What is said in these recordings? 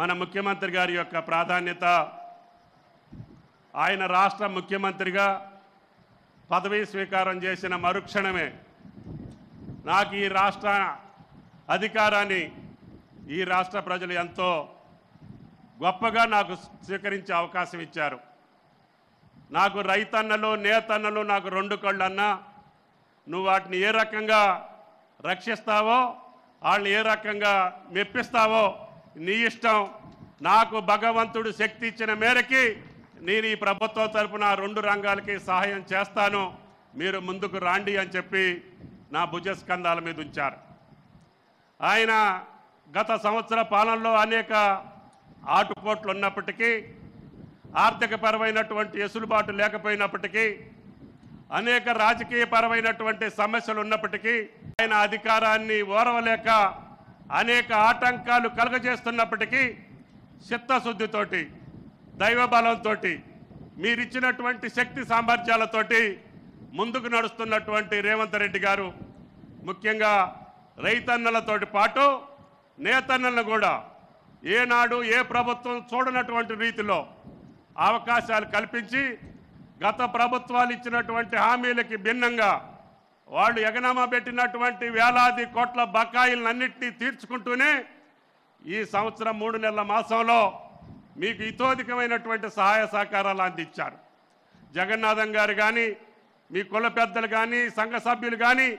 మన ముఖ్యమంత్రి గారి యొక్క ప్రాధాన్యత, ఆయన రాష్ట్ర ముఖ్యమంత్రిగా పదవీ స్వీకారం చేసిన మరుక్షణమే నాకు ఈ రాష్ట్ర అధికారాన్ని ఈ రాష్ట్ర ప్రజలు ఎంతో గొప్పగా నాకు స్వీకరించే అవకాశం ఇచ్చారు. నాకు రైతన్నలు నేతన్నలు నాకు రెండు కళ్ళన్నా, నువ్వు వాటిని ఏ రకంగా రక్షిస్తావో వాళ్ళని ఏ రకంగా మెప్పిస్తావో నీ ఇష్టం. నాకు భగవంతుడు శక్తి ఇచ్చిన మేరకి నేను ఈ ప్రభుత్వం తరపున రెండు రంగాలకి సహాయం చేస్తాను, మీరు ముందుకు రాండి అని చెప్పి నా భుజస్కంధాల మీద ఉంచారు. ఆయన గత సంవత్సర పాలనలో అనేక ఆటుపోట్లు ఉన్నప్పటికీ, ఆర్థికపరమైనటువంటి ఎసులుబాటు లేకపోయినప్పటికీ, అనేక రాజకీయపరమైనటువంటి సమస్యలు ఉన్నప్పటికీ, ఆయన అధికారాన్ని ఓర్వలేక అనేక ఆటంకాలు కలుగజేస్తున్నప్పటికీ చిత్తశుద్ధితోటి, దైవబలంతో, మీరిచ్చినటువంటి శక్తి సామర్థ్యాలతోటి ముందుకు నడుస్తున్నటువంటి రేవంత్ రెడ్డి గారు ముఖ్యంగా రైతన్నలతోటి పాటు నేతన్నలను కూడా ఏనాడు ఏ ప్రభుత్వం చూడనటువంటి రీతిలో అవకాశాలు కల్పించి గత ప్రభుత్వాలు ఇచ్చినటువంటి హామీలకి భిన్నంగా వాళ్ళు ఎగనామా పెట్టినటువంటి వేలాది కోట్ల బకాయిలన్నింటినీ తీర్చుకుంటూనే ఈ సంవత్సరం 3 నెలల మాసంలో మీకు ఇతోధికమైనటువంటి సహాయ సహకారాలు అందించారు. జగన్నాథం గారు కానీ, మీ కుల పెద్దలు కానీ, సంఘ సభ్యులు కానీ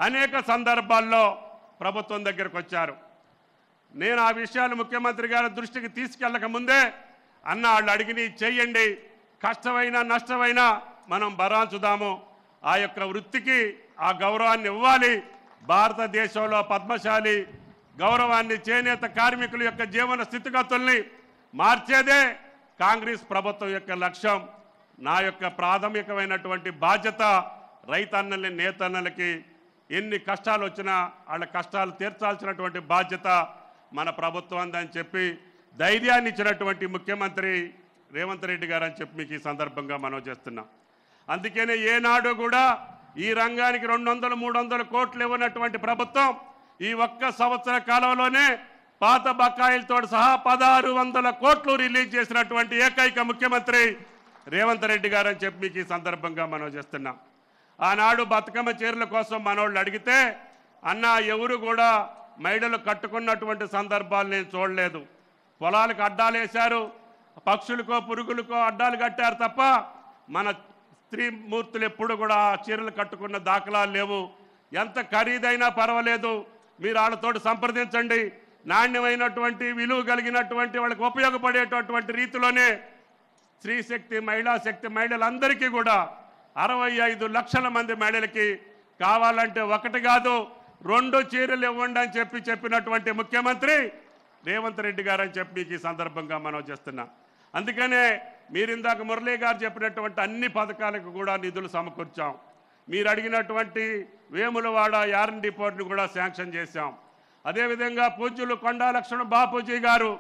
అనేక సందర్భాల్లో ప్రభుత్వం దగ్గరకు వచ్చారు. నేను ఆ విషయాలు ముఖ్యమంత్రి గారి దృష్టికి తీసుకెళ్ళక ముందే అన్న వాళ్ళు అడిగిని చెయ్యండి, కష్టమైనా నష్టమైనా మనం భరాంచుదాము, ఆ యొక్క వృత్తికి ఆ గౌరవాన్ని ఇవ్వాలి. భారతదేశంలో పద్మశాలి గౌరవాన్ని, చేనేత కార్మికుల యొక్క జీవన స్థితిగతుల్ని మార్చేదే కాంగ్రెస్ ప్రభుత్వం యొక్క లక్ష్యం. నా యొక్క ప్రాథమికమైనటువంటి బాధ్యత రైతన్నల్ని నేతన్నలకి ఎన్ని కష్టాలు వచ్చినా వాళ్ళ కష్టాలు తీర్చాల్సినటువంటి బాధ్యత మన ప్రభుత్వం అని చెప్పి ధైర్యాన్ని ఇచ్చినటువంటి ముఖ్యమంత్రి రేవంత్ రెడ్డి గారు అని చెప్పి మీకు ఈ సందర్భంగా మనం చేస్తున్నాం. అందుకనే ఏనాడు కూడా ఈ రంగానికి 200-300 కోట్లు ఇవ్వనటువంటి ప్రభుత్వం ఈ ఒక్క సంవత్సర కాలంలోనే పాత బకాయిలతో సహా 1600 కోట్లు రిలీజ్ చేసినటువంటి ఏకైక ముఖ్యమంత్రి రేవంత్ రెడ్డి గారు అని చెప్పి మీకు ఈ సందర్భంగా మనం చేస్తున్నాం. ఆనాడు బతుకమ్మ చీరల కోసం మనోళ్ళు అడిగితే అన్న ఎవరు కూడా మహిళలు కట్టుకున్నటువంటి సందర్భాలు నేను చూడలేదు. పొలాలకు అడ్డాలు వేశారు, పక్షులకో పురుగులకో అడ్డాలు కట్టారు తప్ప మన స్త్రీమూర్తులు ఎప్పుడు కూడా చీరలు కట్టుకున్న దాఖలాలు లేవు. ఎంత ఖరీదైనా పర్వాలేదు, మీరు వాళ్ళతోటి సంప్రదించండి, నాణ్యమైనటువంటి విలువ కలిగినటువంటి వాళ్ళకి ఉపయోగపడేటటువంటి రీతిలోనే స్త్రీశక్తి మహిళా శక్తి మహిళలందరికీ కూడా 65 లక్షల మంది మహిళలకి కావాలంటే 1 కాదు 2 చీరలు ఇవ్వండి అని చెప్పినటువంటి ముఖ్యమంత్రి రేవంత్ రెడ్డి గారు అని చెప్పి ఈ సందర్భంగా మనం చేస్తున్నాం. అందుకనే మీరు ఇందాక మురళీ గారు చెప్పినటువంటి అన్ని పథకాలకు కూడా నిధులు సమకూర్చాం. మీరు అడిగినటువంటి వేములవాడ యారన్ డిపోర్ట్ని కూడా శాంక్షన్ చేశాం. అదేవిధంగా పూజ్యులు కొండా లక్ష్మణ బాపూజీ గారు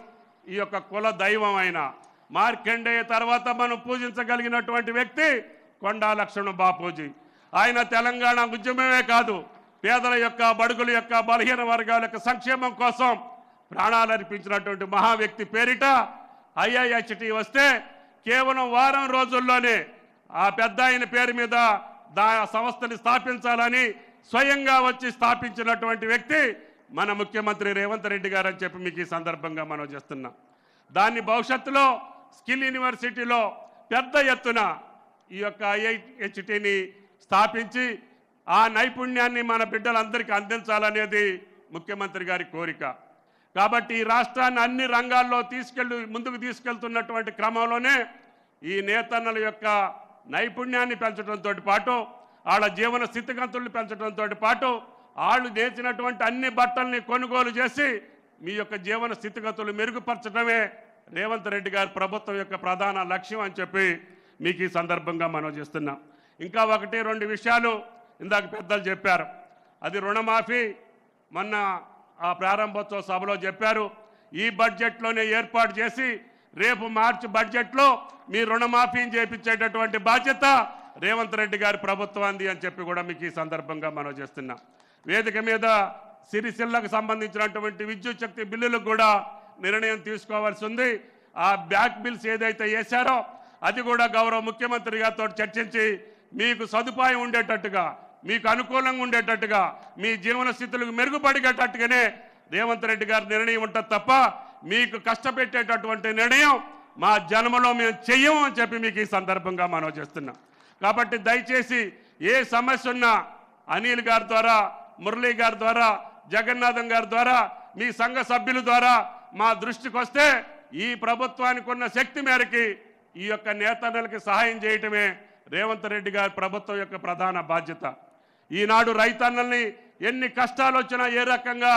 ఈ యొక్క కుల దైవం అయిన మార్కండేయ తర్వాత మనం పూజించగలిగినటువంటి వ్యక్తి కొండా లక్ష్మణ బాపూజీ. ఆయన తెలంగాణ ఉద్యమమే కాదు, పేదల యొక్క, బడుగుల యొక్క, బలహీన వర్గాల యొక్క సంక్షేమం కోసం ప్రాణాలు అర్పించినటువంటి మహా వ్యక్తి పేరిట IIHT వస్తే కేవలం వారం రోజుల్లోనే ఆ పెద్ద ఆయన పేరు మీద సంస్థని స్థాపించాలని స్వయంగా వచ్చి స్థాపించినటువంటి వ్యక్తి మన ముఖ్యమంత్రి రేవంత్ రెడ్డి గారు అని చెప్పి మీకు ఈ సందర్భంగా మనం చేస్తున్నాం. దాన్ని భవిష్యత్తులో స్కిల్ యూనివర్సిటీలో పెద్ద ఎత్తున ఈ యొక్క IIHTని స్థాపించి ఆ నైపుణ్యాన్ని మన బిడ్డలందరికీ అందించాలనేది ముఖ్యమంత్రి గారి కోరిక. కాబట్టి ఈ రాష్ట్రాన్ని అన్ని రంగాల్లో ముందుకు తీసుకెళ్తున్నటువంటి క్రమంలోనే ఈ నేతన్నల యొక్క నైపుణ్యాన్ని పెంచడంతో పాటు, వాళ్ళ జీవన స్థితిగతులను పెంచడంతో పాటు, వాళ్ళు నేర్చినటువంటి అన్ని బట్టల్ని కొనుగోలు చేసి మీ యొక్క జీవన స్థితిగతులు మెరుగుపరచడమే రేవంత్ రెడ్డి గారి ప్రభుత్వం యొక్క ప్రధాన లక్ష్యం అని చెప్పి మీకు ఈ సందర్భంగా మనం చేస్తున్నాం. ఇంకా 1-2 విషయాలు ఇందాక పెద్దలు చెప్పారు. అది రుణమాఫీ. మొన్న ఆ ప్రారంభోత్సవ సభలో చెప్పారు, ఈ బడ్జెట్లోనే ఏర్పాటు చేసి రేపు మార్చి బడ్జెట్లో మీ రుణమాఫీని చేపించేటటువంటి బాధ్యత రేవంత్ రెడ్డి గారి ప్రభుత్వాన్ని అని చెప్పి కూడా మీకు ఈ సందర్భంగా మనం చేస్తున్నాం. వేదిక మీద సిరిసిల్లకు సంబంధించినటువంటి విద్యుత్ శక్తి బిల్లులకు కూడా నిర్ణయం తీసుకోవాల్సి ఉంది. ఆ బ్యాక్ బిల్స్ ఏదైతే వేశారో అది కూడా గౌరవ ముఖ్యమంత్రి గారితో చర్చించి మీకు సదుపాయం ఉండేటట్టుగా, మీకు అనుకూలంగా ఉండేటట్టుగా, మీ జీవన స్థితులకు మెరుగుపడేటట్టుగానే రేవంత్ రెడ్డి గారి నిర్ణయం ఉంటుంది తప్ప మీకు కష్టపెట్టేటటువంటి నిర్ణయం మా జన్మలో మేము చెయ్యము అని చెప్పి మీకు ఈ సందర్భంగా మనం చేస్తున్నాం. కాబట్టి దయచేసి ఏ సమస్య ఉన్నా అనిల్ గారి ద్వారా, మురళీ గారి ద్వారా, జగన్నాథం గారి ద్వారా, మీ సంఘ సభ్యుల ద్వారా మా దృష్టికి వస్తే ఈ ప్రభుత్వానికి ఉన్న శక్తి మేరకి ఈ యొక్క నేతన్నలకి సహాయం చేయటమే రేవంత్ రెడ్డి గారి ప్రభుత్వం యొక్క ప్రధాన బాధ్యత. ఈనాడు రైతన్నల్ని ఎన్ని కష్టాలు వచ్చినా ఏ రకంగా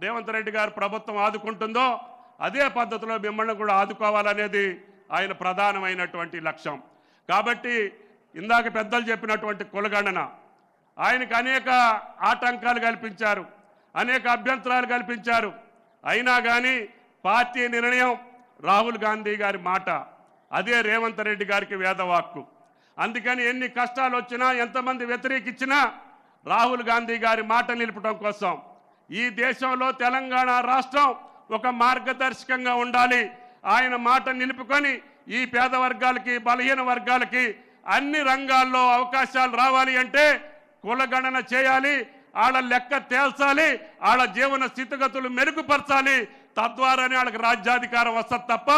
రేవంత్ రెడ్డి గారి ప్రభుత్వం ఆదుకుంటుందో అదే పద్ధతిలో మిమ్మల్ని కూడా ఆదుకోవాలనేది ఆయన ప్రధానమైనటువంటి లక్ష్యం. కాబట్టి ఇందాక పెద్దలు చెప్పినటువంటి కులగణన ఆయనకు అనేక ఆటంకాలు కల్పించారు, అనేక అభ్యంతరాలు కల్పించారు. అయినా కానీ పార్టీ నిర్ణయం, రాహుల్ గాంధీ గారి మాట అదే రేవంత్ రెడ్డి గారికి వేదవాక్కు. అందుకని ఎన్ని కష్టాలు వచ్చినా, ఎంతమంది వ్యతిరేకించినా రాహుల్ గాంధీ గారి మాట నిలపడం కోసం ఈ దేశంలో తెలంగాణ రాష్ట్రం ఒక మార్గదర్శకంగా ఉండాలి. ఆయన మాట నిలుపుకొని ఈ పేద వర్గాలకి, బలహీన వర్గాలకి అన్ని రంగాల్లో అవకాశాలు రావాలి అంటే కులగణన చేయాలి, వాళ్ళ లెక్క తేల్చాలి, వాళ్ళ జీవన స్థితిగతులు మెరుగుపరచాలి. తద్వారానే వాళ్ళకి రాజ్యాధికారం వస్తుంది తప్ప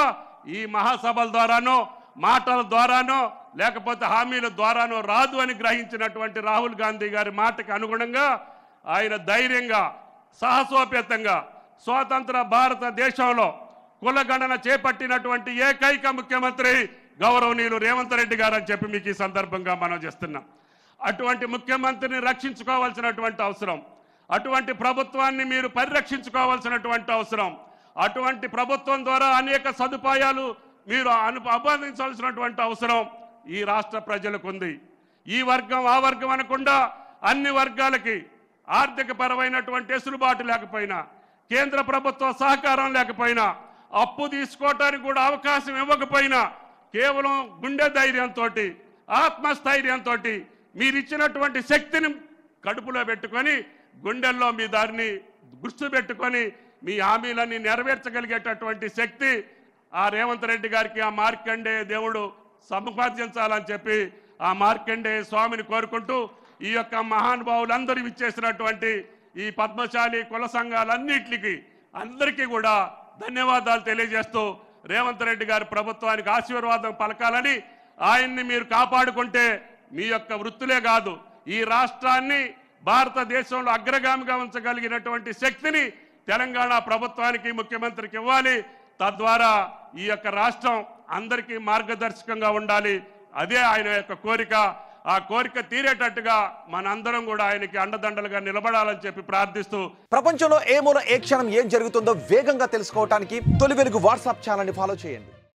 ఈ మహాసభల ద్వారానో, మాటల ద్వారానో, లేకపోతే హామీల ద్వారానో రాదు అని గ్రహించినటువంటి రాహుల్ గాంధీ గారి మాటకి అనుగుణంగా ఆయన ధైర్యంగా, సాహసోపేతంగా స్వతంత్ర భారతదేశంలో కులగణన చేపట్టినటువంటి ఏకైక ముఖ్యమంత్రి గౌరవనీయులు రేవంత్ రెడ్డి గారు అని చెప్పి మీకు ఈ సందర్భంగా మనం చేస్తున్నాం. అటువంటి ముఖ్యమంత్రిని రక్షించుకోవాల్సినటువంటి అవసరం, అటువంటి ప్రభుత్వాన్ని మీరు పరిరక్షించుకోవాల్సినటువంటి అవసరం, అటువంటి ప్రభుత్వం ద్వారా అనేక సదుపాయాలు మీరు ఆపాదించాల్సినటువంటి అవసరం ఈ రాష్ట్ర ప్రజలకు ఉంది. ఈ వర్గం ఆ వర్గం అనకుండా అన్ని వర్గాలకి ఆర్థిక పరమైనటువంటి వెసులుబాటు లేకపోయినా, కేంద్ర ప్రభుత్వ సహకారం లేకపోయినా, అప్పు తీసుకోవటానికి కూడా అవకాశం ఇవ్వకపోయినా కేవలం గుండె ధైర్యంతో, ఆత్మస్థైర్యంతో మీరు ఇచ్చినటువంటి శక్తిని కడుపులో పెట్టుకొని, గుండెల్లో మీ దారిని గుర్తుపెట్టుకొని మీ హామీలన్నీ నెరవేర్చగలిగేటటువంటి శక్తి ఆ రేవంత్ రెడ్డి గారికి, ఆ మార్కండేయ దేవుడు సంపాదించాలని చెప్పి ఆ మార్కండేయ స్వామిని కోరుకుంటూ ఈ యొక్క మహానుభావులందరూ ఇచ్చేసినటువంటి ఈ పద్మశాలి కుల సంఘాలన్నింటికి అందరికీ కూడా ధన్యవాదాలు తెలియజేస్తూ రేవంత్ రెడ్డి గారి ప్రభుత్వానికి ఆశీర్వాదం పలకాలని, ఆయన్ని మీరు కాపాడుకుంటే మీ యొక్క వృత్తులే కాదు ఈ రాష్ట్రాన్ని భారతదేశంలో అగ్రగామిగా ఉంచగలిగినటువంటి శక్తిని తెలంగాణ ప్రభుత్వానికి, ముఖ్యమంత్రికి ఇవ్వాలి. తద్వారా ఈ యొక్క రాష్ట్రం అందరికీ మార్గదర్శకంగా ఉండాలి. అదే ఆయన యొక్క కోరిక. ఆ కోరిక తీరేటట్టుగా మనందరం కూడా ఆయనకి అండదండలుగా నిలబడాలని చెప్పి ప్రార్థిస్తూ, ప్రపంచంలో ఏ మూల ఏ క్షణం ఏం జరుగుతుందో వేగంగా తెలుసుకోవడానికి తొలి వెలుగు వాట్సాప్ ఛానల్ని ఫాలో చేయండి.